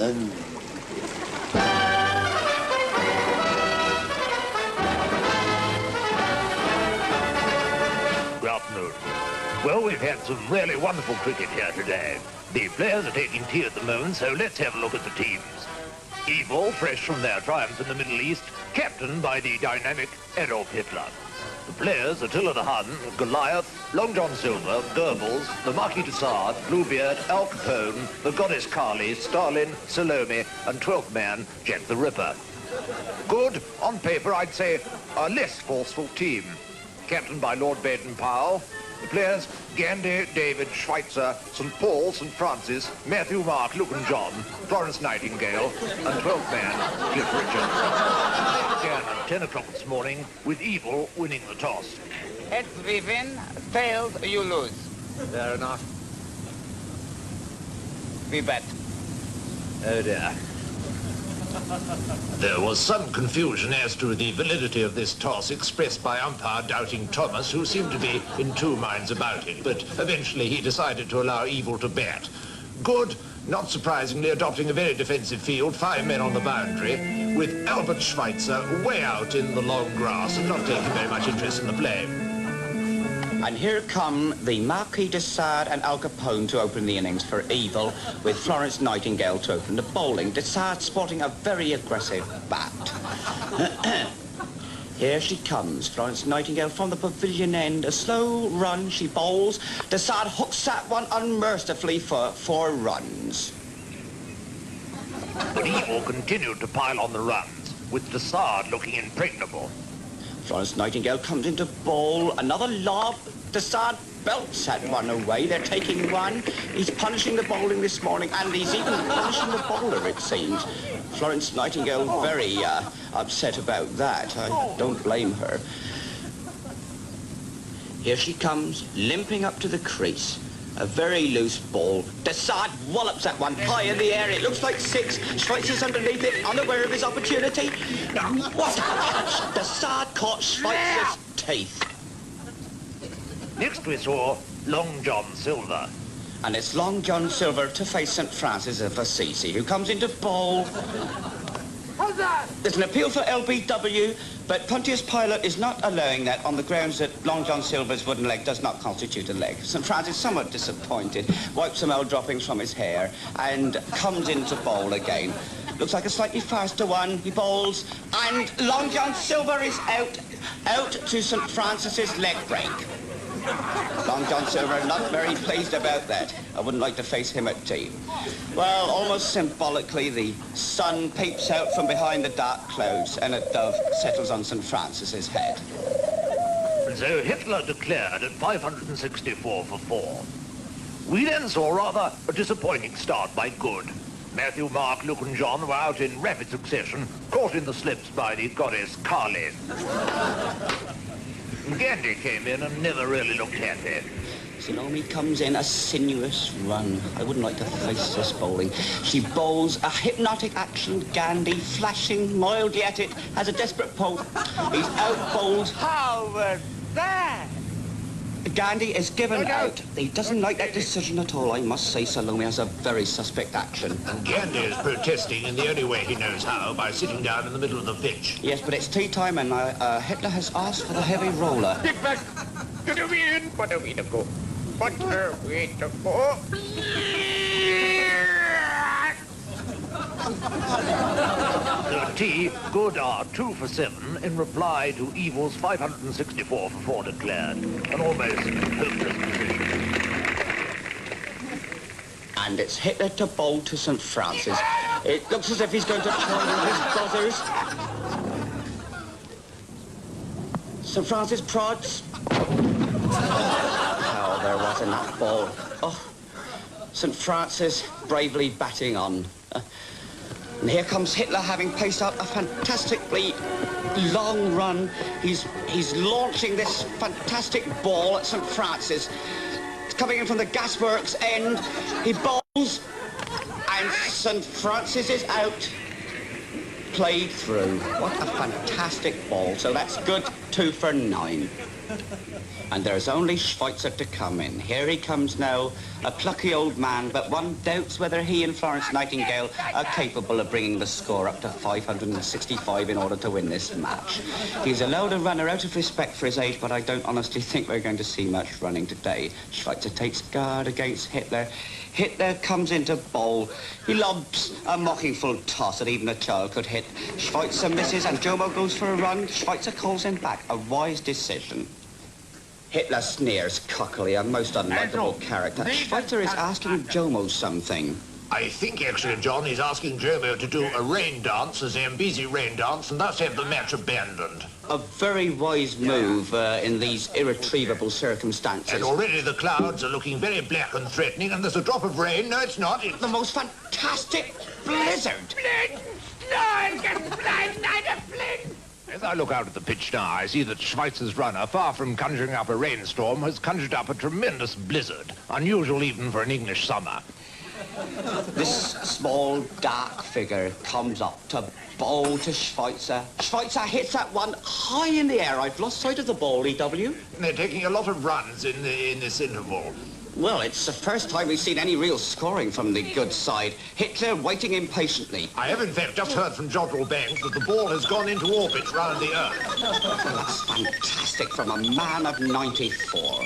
Good afternoon. Well, we've had some really wonderful cricket here today. The players are taking tea at the moment, so let's have a look at the teams. Evil, fresh from their triumph in the Middle East, captained by the dynamic Adolf Hitler. The players, Attila the Hun, Goliath, Long John Silver, Goebbels, the Marquis de Sade, Bluebeard, Al Capone, the Goddess Kali, Stalin, Salome, and 12th man, Jack the Ripper. Good, on paper, I'd say a less forceful team. Captained by Lord Baden-Powell. The players, Gandy, David, Schweitzer, St. Paul, St. Francis, Matthew, Mark, Luke and John, Florence Nightingale, and 12th man, Cliff Richard. Began at 10 o'clock this morning, with Evil winning the toss. Heads we win, tails you lose. Fair enough. We bet. Oh dear. There was some confusion as to the validity of this toss expressed by umpire Doubting Thomas, who seemed to be in two minds about it, but eventually he decided to allow Evil to bat. Good, not surprisingly, adopting a very defensive field, 5 men on the boundary, with Albert Schweitzer way out in the long grass and not taking very much interest in the play. And here come the Marquis de Sade and Al Capone to open the innings for Evil, with Florence Nightingale to open the bowling. De Sade sporting a very aggressive bat. Here she comes, Florence Nightingale from the pavilion end. A slow run, she bowls. De Sade hooks that one unmercifully for 4 runs. But Evil continued to pile on the runs, with de Sade looking impregnable. Florence Nightingale comes into bowl, another lob. De Sade belts that one away. They're taking one. He's punishing the bowling this morning, and he's even punishing the bowler, it seems. Florence Nightingale very upset about that. I don't blame her. Here she comes, limping up to the crease. A very loose ball. De Sade wallops that one high in the air. It looks like 6. Schweitzer's underneath it, unaware of his opportunity. What a catch! De Sade caught Schweitzer's teeth. Next we saw Long John Silver. And it's Long John Silver to face St. Francis of Assisi, who comes into bowl. How's that? There's an appeal for LBW, but Pontius Pilate is not allowing that on the grounds that Long John Silver's wooden leg does not constitute a leg. St. Francis, somewhat disappointed, wipes some oil droppings from his hair and comes into bowl again. Looks like a slightly faster one. He bowls, and Long John Silver is out to St. Francis's leg break. Long John Silver not very pleased about that. I wouldn't like to face him at tea. Well, almost symbolically, the sun peeps out from behind the dark clouds and a dove settles on St. Francis's head. So Hitler declared at 564 for 4. We then saw rather a disappointing start by Good. Matthew, Mark, Luke and John were out in rapid succession, caught in the slips by the Goddess Kali. Gandy came in and never really looked happy. Salome comes in, a sinuous run. I wouldn't like to face this bowling. She bowls a hypnotic action. Gandy, flashing, mildly at it, has a desperate pull. He's out bowled. How was that? Gandy is given out. He doesn't like that decision at all. I must say Salome has a very suspect action. And Gandy is protesting in the only way he knows how, by sitting down in the middle of the pitch. Yes, but it's tea time and Hitler has asked for the heavy roller. Get back to the wind. What a way to go. What a way to go. The tea, Good are 2 for 7 in reply to Evil's 564 for 4 declared. An almost hopeless position. And it's Hitler to bowl to St. Francis. It looks as if he's going to try with his buzzers. St. Francis prods. Oh, there was in that ball. Oh, St. Francis bravely batting on. And here comes Hitler, having paced out a fantastically long run. He's launching this fantastic ball at St. Francis. It's coming in from the gasworks end. He bowls, and St. Francis is out. Played through. What a fantastic ball. So that's Good 2 for 9. And there's only Schweitzer to come in. Here he comes now, a plucky old man, but one doubts whether he and Florence Nightingale are capable of bringing the score up to 565 in order to win this match. He's allowed a runner out of respect for his age, but I don't honestly think we're going to see much running today. Schweitzer takes guard against Hitler. Hitler comes into bowl. He lobs a mocking full toss that even a child could hit. Schweitzer misses and Jomo goes for a run. Schweitzer calls him back. A wise decision. Hitler sneers cockily, a most unlikable character. Schweitzer is asking Jomo something. I think, actually, John, he's asking Jomo to do a rain dance, a Zambezi rain dance, and thus have the match abandoned. A very wise move in these irretrievable circumstances. And already the clouds are looking very black and threatening, and there's a drop of rain. No, it's not. It's the most fantastic blizzard. As I look out at the pitch now, I see that Schweitzer's runner, far from conjuring up a rainstorm, has conjured up a tremendous blizzard, unusual even for an English summer. This small, dark figure comes up to bowl to Schweitzer. Schweitzer hits that one high in the air. I've lost sight of the ball, E.W. They're taking a lot of runs in this interval. Well, it's the first time we've seen any real scoring from the good side. Hitler waiting impatiently. I have, in fact, just heard from Jodrell Banks that the ball has gone into orbit round the Earth. Well, that's fantastic from a man of 94.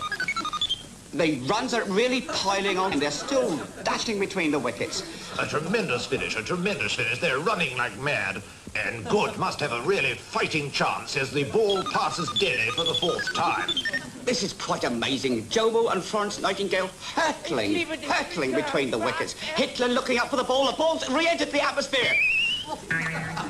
The runs are really piling on, and they're still dashing between the wickets. A tremendous finish, a tremendous finish. They're running like mad. And Good must have a really fighting chance as the ball passes Delhi for the 4th time. This is quite amazing. Jomo and Florence Nightingale hurtling between the wickets. Hitler looking up for the ball. The ball's re-entered the atmosphere.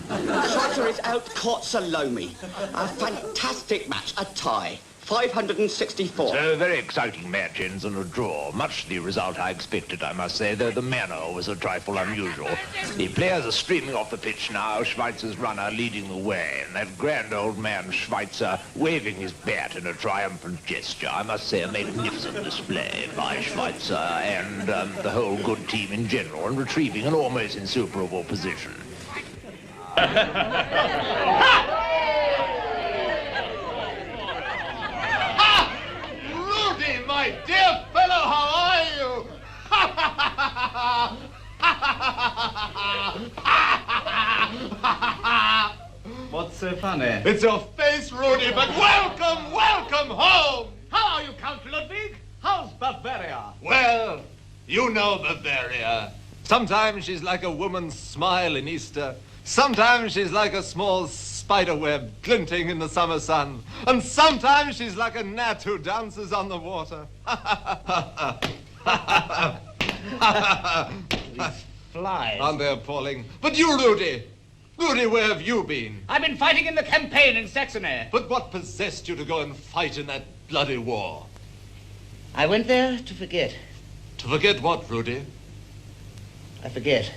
Schweitzer is out, caught Salome. A fantastic match, a tie. 564. So, a very exciting match ends in a draw. Much the result I expected, I must say, though the manner was a trifle unusual. The players are streaming off the pitch now, Schweitzer's runner leading the way, and that grand old man Schweitzer waving his bat in a triumphant gesture. I must say, a magnificent display by Schweitzer and the whole Good team in general, and retrieving an almost insuperable position. My dear fellow, how are you? What's so funny? It's your face, Rudy, but welcome, welcome home! How are you, Count Ludwig? How's Bavaria? Well, you know Bavaria. Sometimes she's like a woman's smile in Easter. Sometimes she's like a small spiderweb glinting in the summer sun. And sometimes she's like a gnat who dances on the water. These flies. Aren't they appalling? But you, Rudy! Rudy, where have you been? I've been fighting in the campaign in Saxony. But what possessed you to go and fight in that bloody war? I went there to forget. To forget what, Rudy? I forget.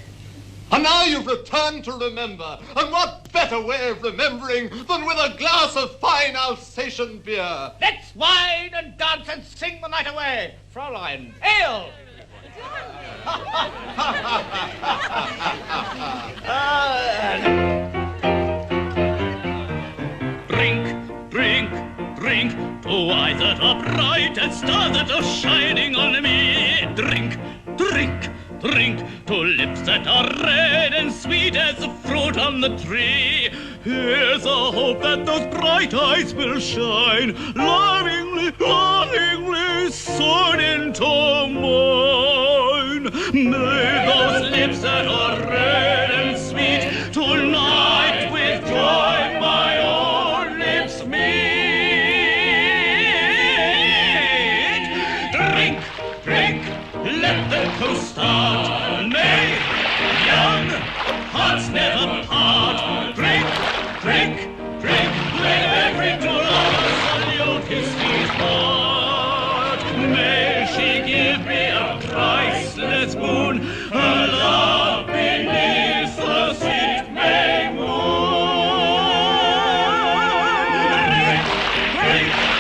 And now you've returned to remember. And what better way of remembering than with a glass of fine Alsatian beer? Let's wine and dance and sing the night away. Fräulein, ale! Drink, drink, drink, to eyes that are bright and stars that are shining on me. Drink, drink, drink, to lips that are red and sweet as the fruit on the tree. Here's a hope that those bright eyes will shine, lovingly, lovingly soared into mine. May those lips that are red and sweet tonight with joy my own lips meet. Drink, drink, let the toast start. May young hearts never part. Drink, drink, drink, let every true lover salute his sweetheart. May she give me a priceless boon.